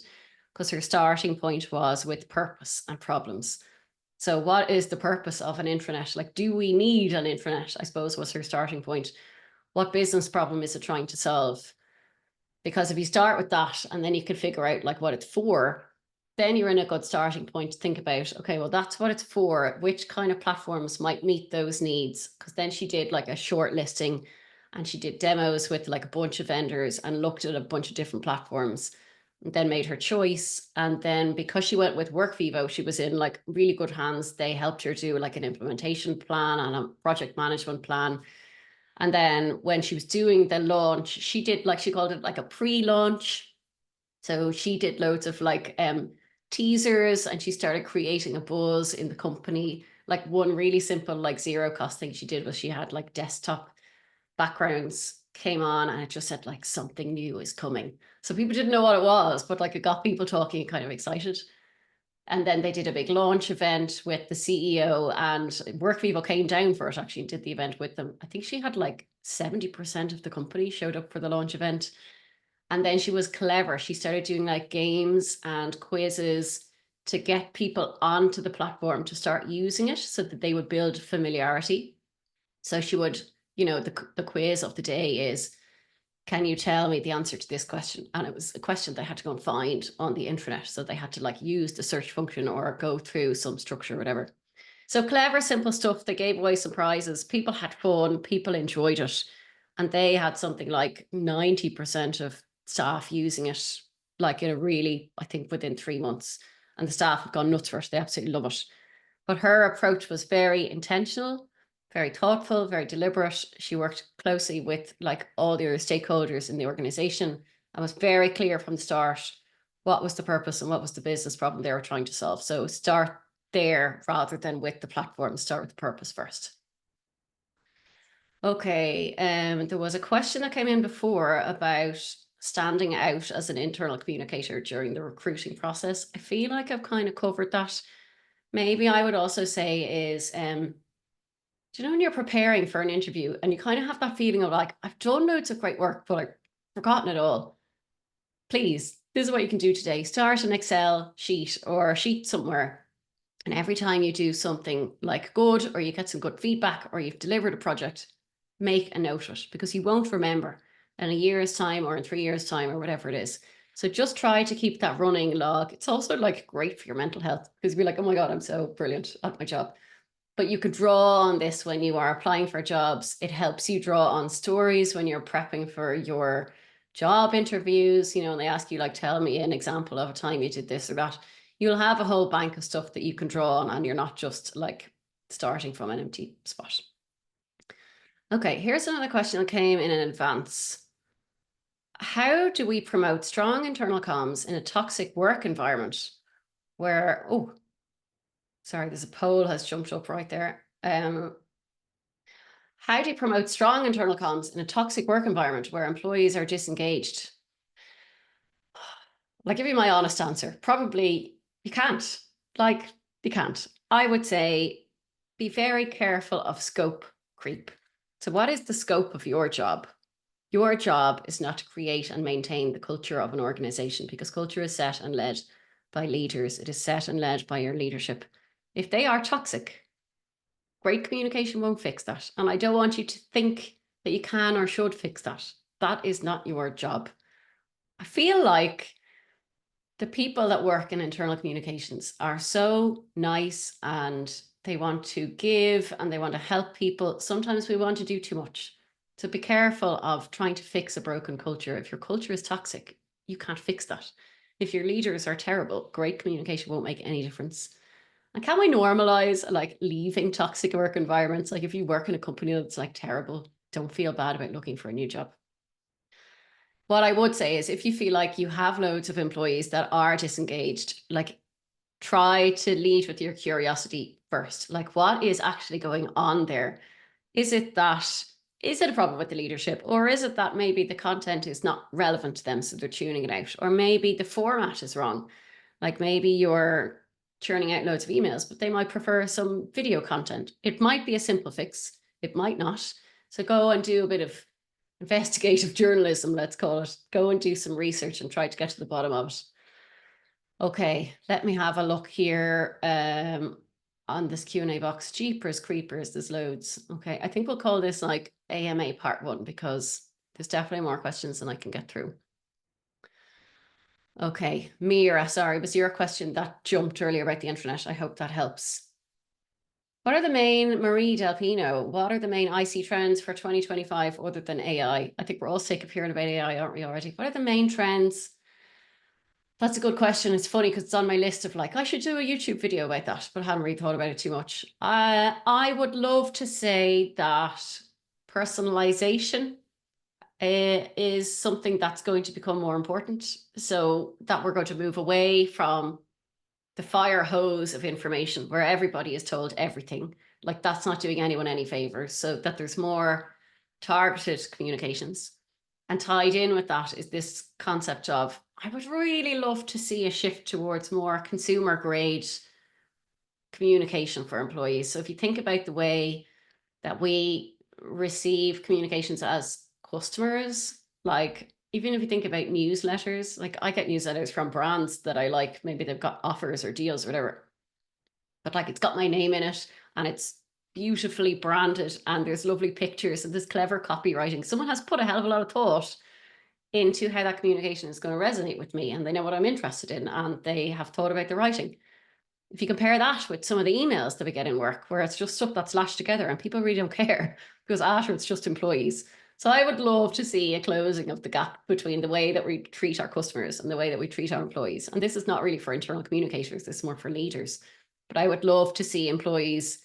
because her starting point was with purpose and problems. So what is the purpose of an intranet? Like, do we need an intranet? I suppose was her starting point. What business problem is it trying to solve? Because if you start with that and then you can figure out like what it's for, then you're in a good starting point to think about, okay, well, that's what it's for. Which kind of platforms might meet those needs? Because then she did like a short listing and she did demos with like a bunch of vendors and looked at a bunch of different platforms, and then made her choice. And then because she went with Workvivo, she was in like really good hands. They helped her do like an implementation plan and a project management plan. And then when she was doing the launch, she did like, she called it like a pre-launch. So she did loads of like teasers, and she started creating a buzz in the company. Like one really simple, like zero cost thing she did was she had like desktop backgrounds came on and it just said like something new is coming. So people didn't know what it was, but like it got people talking and kind of excited. And then they did a big launch event with the CEO, and Workvivo came down for it actually and did the event with them. I think she had like 70% of the company showed up for the launch event. And then she was clever. She started doing like games and quizzes to get people onto the platform to start using it so that they would build familiarity. So she would, the quiz of the day is, can you tell me the answer to this question? And it was a question they had to go and find on the intranet. So they had to like use the search function or go through some structure or whatever. So clever, simple stuff. They gave away some prizes. People had fun. People enjoyed it. And they had something like 90% of staff using it, like in a really, I think within 3 months. And the staff have gone nuts for it. They absolutely love it. But her approach was very intentional, very thoughtful, very deliberate. She worked closely with like all the other stakeholders in the organization and was very clear from the start what was the purpose and what was the business problem they were trying to solve. So start there rather than with the platform, start with the purpose first. Okay, there was a question that came in before about standing out as an internal communicator during the recruiting process. I feel like I've kind of covered that. Maybe I would also say is, do you know, when you're preparing for an interview and you kind of have that feeling of like, I've done loads of great work, but I've forgotten it all. Please, this is what you can do today. Start an Excel sheet or a sheet somewhere. And every time you do something like good, or you get some good feedback, or you've delivered a project, make a note of it, because you won't remember in a year's time or in 3 years' time or whatever it is. So just try to keep that running log. It's also like great for your mental health, because you'll be like, oh my God, I'm so brilliant at my job. But you could draw on this when you are applying for jobs. It helps you draw on stories when you're prepping for your job interviews, and they ask you like, tell me an example of a time you did this or that. you'll have a whole bank of stuff that you can draw on, and you're not just like starting from an empty spot. Okay, here's another question that came in advance. How do we promote strong internal comms in a toxic work environment where, oh, sorry, there's a poll has jumped up right there. How do you promote strong internal comms in a toxic work environment where employees are disengaged? I'll give you my honest answer. Probably you can't. Like, you can't. I would say be very careful of scope creep. So what is the scope of your job? Your job is not to create and maintain the culture of an organization, because culture is set and led by leaders. It is set and led by your leadership. If they are toxic, great communication won't fix that. And I don't want you to think that you can or should fix that. That is not your job. I feel like the people that work in internal communications are so nice and they want to give and they want to help people. Sometimes we want to do too much. So be careful of trying to fix a broken culture. If your culture is toxic, you can't fix that. If your leaders are terrible, great communication won't make any difference. And can we normalize like leaving toxic work environments? Like if you work in a company that's like terrible, don't feel bad about looking for a new job. What I would say is if you feel like you have loads of employees that are disengaged, like try to lead with your curiosity first. Like what is actually going on there? Is it a problem with the leadership, or is it that maybe the content is not relevant to them, so they're tuning it out? Or maybe the format is wrong. Like maybe you're churning out loads of emails, but they might prefer some video content. It might be a simple fix. It might not. So go and do a bit of investigative journalism, let's call it. Go and do some research and try to get to the bottom of it. Okay, let me have a look here on this Q&A box. Jeepers creepers, there's loads. Okay, I think we'll call this like AMA part 1 because there's definitely more questions than I can get through. Okay, Mira, sorry, was your question that jumped earlier about the intranet? I hope that helps. What are the main, Marie Delpino, what are the main IC trends for 2025 other than AI? I think we're all sick of hearing about AI, aren't we already? What are the main trends? That's a good question. It's funny because it's on my list of like, I should do a YouTube video about that, but I haven't really thought about it too much. I would love to say that personalization is something that's going to become more important. So that we're going to move away from the fire hose of information where everybody is told everything. Like that's not doing anyone any favors. So that there's more targeted communications. And tied in with that is this concept of, I would really love to see a shift towards more consumer grade communication for employees. So if you think about the way that we receive communications as customers, like even if you think about newsletters, like I get newsletters from brands that I like, maybe they've got offers or deals or whatever, but like it's got my name in it and it's beautifully branded and there's lovely pictures and there's clever copywriting. Someone has put a hell of a lot of thought into how that communication is going to resonate with me, and they know what I'm interested in and they have thought about the writing. If you compare that with some of the emails that we get in work, where it's just stuff that's lashed together and people really don't care because after it's just employees. So I would love to see a closing of the gap between the way that we treat our customers and the way that we treat our employees. And this is not really for internal communicators, this is more for leaders. But I would love to see employees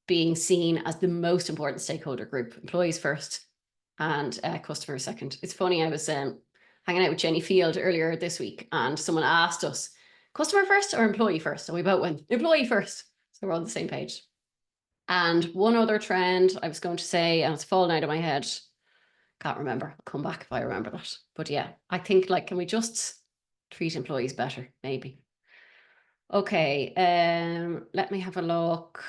being seen as the most important stakeholder group, employees first and customers second. It's funny, I was hanging out with Jenny Field earlier this week and someone asked us, customer first or employee first? And we both went, employee first. So we're on the same page. And one other trend I was going to say, and it's fallen out of my head, can't remember. I'll come back if I remember that. But yeah, I think like, can we just treat employees better? Maybe. Okay, let me have a look.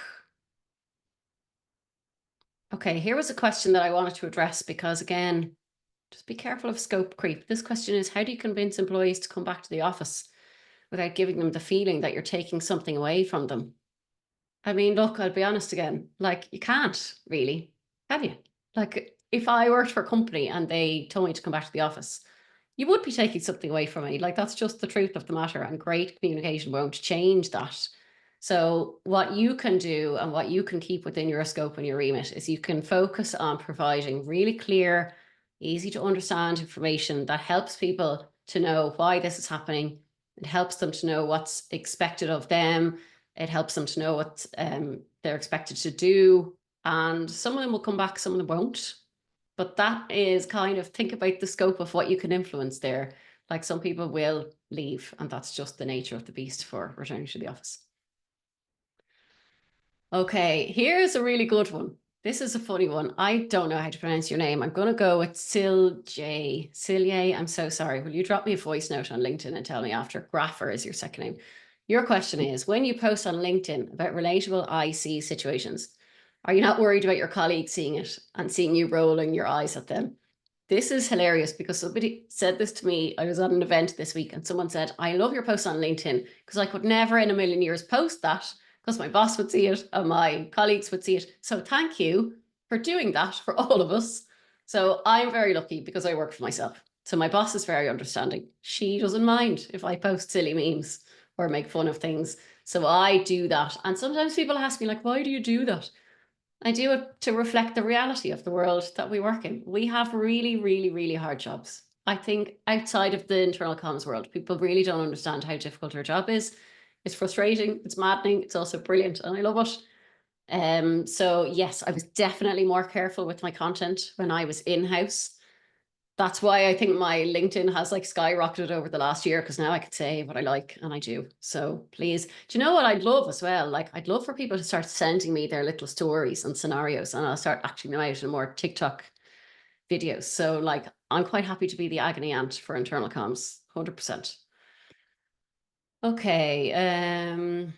Okay, here was a question that I wanted to address because again, just be careful of scope creep. This question is, how do you convince employees to come back to the office without giving them the feeling that you're taking something away from them? I mean, look, I'll be honest again, like you can't really, can you? Like if I worked for a company and they told me to come back to the office, you would be taking something away from me. Like that's just the truth of the matter, and great communication won't change that. So what you can do and what you can keep within your scope and your remit is you can focus on providing really clear, easy to understand information that helps people to know why this is happening It helps them to know what's expected of them. It helps them to know what they're expected to do. And some of them will come back, some of them won't. But that is kind of, think about the scope of what you can influence there. Like some people will leave, and that's just the nature of the beast for returning to the office. Okay, here's a really good one. This is a funny one. I don't know how to pronounce your name. I'm going to go with Silje. Silje, I'm so sorry. Will you drop me a voice note on LinkedIn and tell me after? Graffer is your second name. Your question is, when you post on LinkedIn about relatable IC situations, are you not worried about your colleagues seeing it and seeing you rolling your eyes at them? This is hilarious because somebody said this to me. I was at an event this week and someone said, I love your post on LinkedIn because I could never in a million years post that because my boss would see it and my colleagues would see it. So thank you for doing that for all of us. So I'm very lucky because I work for myself. So my boss is very understanding. She doesn't mind if I post silly memes or make fun of things. So I do that. And sometimes people ask me, like, why do you do that? I do it to reflect the reality of the world that we work in. We have really, really, really hard jobs. I think outside of the internal comms world, people really don't understand how difficult our job is. It's frustrating, it's maddening, it's also brilliant, and I love it. So yes, I was definitely more careful with my content when I was in-house. That's why I think my LinkedIn has like skyrocketed over the last year, because now I could say what I like, and I do. So please, do you know what I'd love as well? Like, I'd love for people to start sending me their little stories and scenarios, and I'll start acting them out in more TikTok videos. So like, I'm quite happy to be the agony aunt for internal comms, 100%. Okay.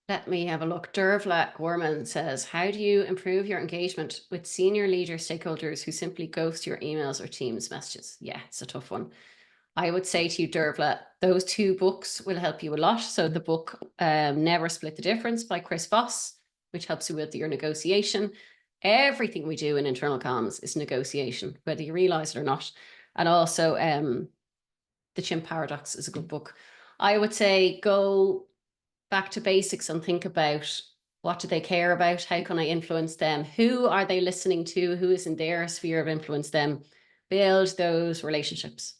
Let me have a look. Dervla Gorman says, how do you improve your engagement with senior leader stakeholders who simply ghost your emails or Teams messages? Yeah, it's a tough one. I would say to you, Dervla, those two books will help you a lot. So the book, Never Split the Difference by Chris Voss, which helps you with your negotiation. Everything we do in internal comms is negotiation, whether you realize it or not. And also The Chimp Paradox is a good book. I would say go back to basics and think about, what do they care about? How can I influence them? Who are they listening to? Who is in their sphere of influence them? Build those relationships.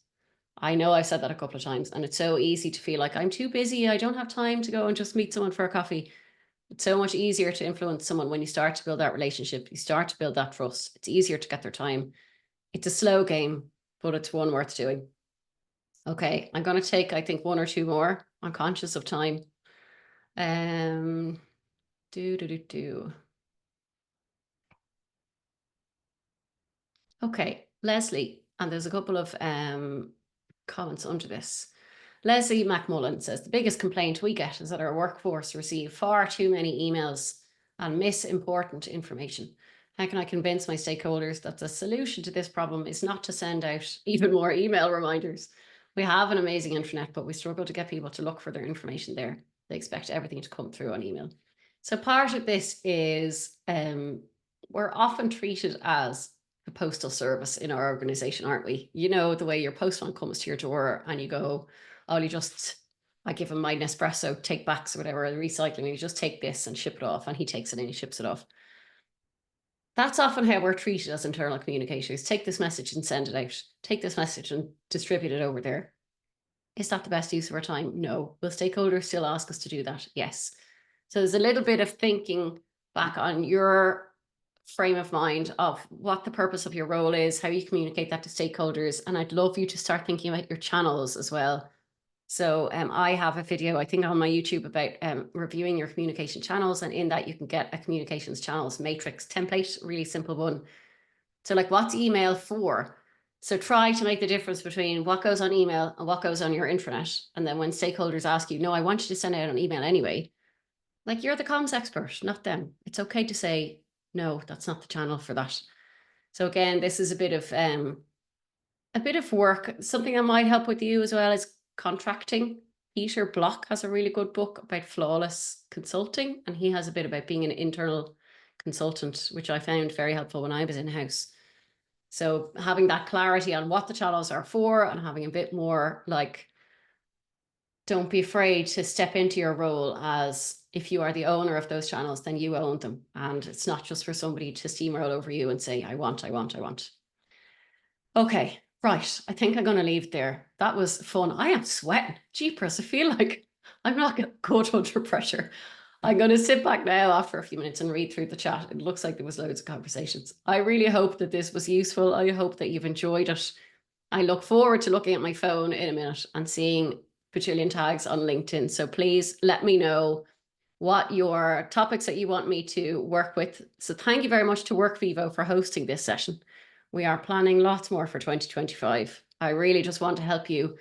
I know I've said that a couple of times, and it's so easy to feel like I'm too busy. I don't have time to go and just meet someone for a coffee. It's so much easier to influence someone when you start to build that relationship. You start to build that trust. It's easier to get their time. It's a slow game, but it's one worth doing. Okay, I'm going to take, I think, one or two more. I'm conscious of time. Okay, Leslie, and there's a couple of comments under this. Leslie McMullen says, the biggest complaint we get is that our workforce receive far too many emails and miss important information. How can I convince my stakeholders that the solution to this problem is not to send out even more email reminders? We have an amazing intranet, but we struggle to get people to look for their information there. They expect everything to come through on email. So part of this is we're often treated as the postal service in our organization, aren't we? You know, the way your postman comes to your door and you go, oh, I give him my Nespresso take backs or whatever, recycling, and you just take this and ship it off, and he takes it and he ships it off. That's often how we're treated as internal communicators. Take this message and send it out. Take this message and distribute it over there. Is that the best use of our time? No. Will stakeholders still ask us to do that? Yes. So there's a little bit of thinking back on your frame of mind of what the purpose of your role is, how you communicate that to stakeholders. And I'd love you to start thinking about your channels as well. So I have a video, I think, on my YouTube about reviewing your communication channels. And in that, you can get a communications channels matrix template, really simple one. So like, what's email for? So try to make the difference between what goes on email and what goes on your intranet. And then when stakeholders ask you, no, I want you to send out an email anyway, like, you're the comms expert, not them. It's okay to say, no, that's not the channel for that. So again, this is a bit of work. Something that might help with you as well is contracting. Peter Block has a really good book about flawless consulting, and he has a bit about being an internal consultant, which I found very helpful when I was in-house. So having that clarity on what the channels are for, and having a bit more like, don't be afraid to step into your role as, if you are the owner of those channels, then you own them. And it's not just for somebody to steamroll over you and say, I want. Okay, Right, I think I'm going to leave it there. That was fun. I am sweating. Jeepers, I feel like I'm not good under pressure. I'm going to sit back now after a few minutes and read through the chat. It looks like there was loads of conversations. I really hope that this was useful. I hope that you've enjoyed it. I look forward to looking at my phone in a minute and seeing bajillion tags on LinkedIn. So please let me know what your topics that you want me to work with. So thank you very much to Workvivo for hosting this session. We are planning lots more for 2025. I really just want to help you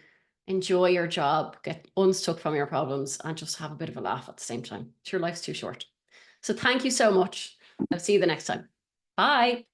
enjoy your job, get unstuck from your problems, and just have a bit of a laugh at the same time. Your life's too short. So thank you so much. I'll see you the next time. Bye.